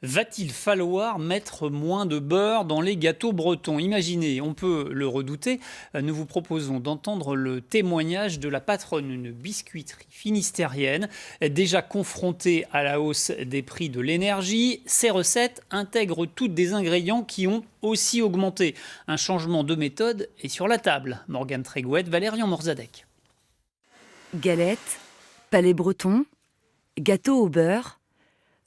Va-t-il falloir mettre moins de beurre dans les gâteaux bretons? Imaginez, on peut le redouter. Nous vous proposons d'entendre le témoignage de la patronne d'une biscuiterie finistérienne, déjà confrontée à la hausse des prix de l'énergie. Ces recettes intègrent toutes des ingrédients qui ont aussi augmenté. Un changement de méthode est sur la table. Morgane Tréguet, Valérian Morzadec. Galettes, palais breton, gâteaux au beurre.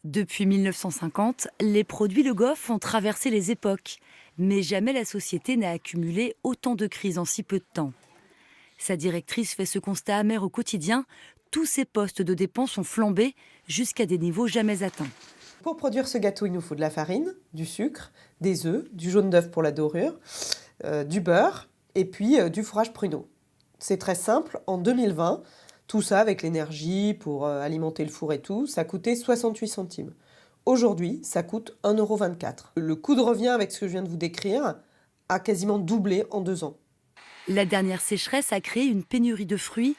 Depuis 1950, les produits Le Goff ont traversé les époques, mais jamais la société n'a accumulé autant de crises en si peu de temps. Sa directrice fait ce constat amer au quotidien, tous ses postes de dépenses ont flambé jusqu'à des niveaux jamais atteints. Pour produire ce gâteau, il nous faut de la farine, du sucre, des œufs, du jaune d'œuf pour la dorure, du beurre et puis du fourrage pruneau. C'est très simple, en 2020, tout ça avec l'énergie pour alimenter le four et tout, ça coûtait 68 centimes. Aujourd'hui, ça coûte 1,24 €. Le coût de revient avec ce que je viens de vous décrire a quasiment doublé en 2 ans. La dernière sécheresse a créé une pénurie de fruits.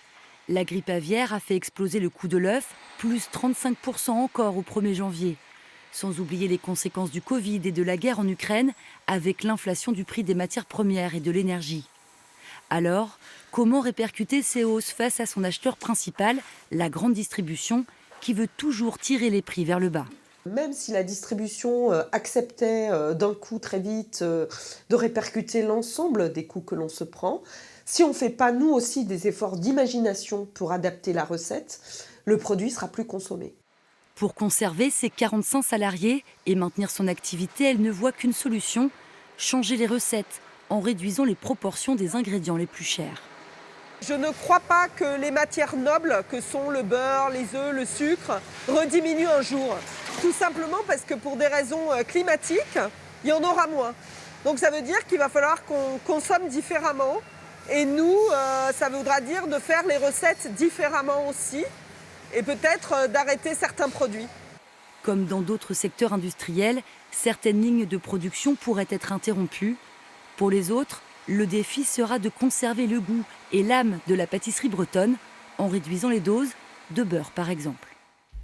La grippe aviaire a fait exploser le coût de l'œuf, plus 35% encore au 1er janvier. Sans oublier les conséquences du Covid et de la guerre en Ukraine, avec l'inflation du prix des matières premières et de l'énergie. Alors, comment répercuter ces hausses face à son acheteur principal, la grande distribution, qui veut toujours tirer les prix vers le bas ? Même si la distribution acceptait d'un coup très vite de répercuter l'ensemble des coûts que l'on se prend, si on ne fait pas nous aussi des efforts d'imagination pour adapter la recette, le produit sera plus consommé. Pour conserver ses 45 salariés et maintenir son activité, elle ne voit qu'une solution, changer les recettes en réduisant les proportions des ingrédients les plus chers. Je ne crois pas que les matières nobles, que sont le beurre, les œufs, le sucre, rediminuent un jour. Tout simplement parce que pour des raisons climatiques, il y en aura moins. Donc ça veut dire qu'il va falloir qu'on consomme différemment. Et nous, ça voudra dire de faire les recettes différemment aussi. Et peut-être d'arrêter certains produits. Comme dans d'autres secteurs industriels, certaines lignes de production pourraient être interrompues. Pour les autres, le défi sera de conserver le goût et l'âme de la pâtisserie bretonne en réduisant les doses de beurre par exemple.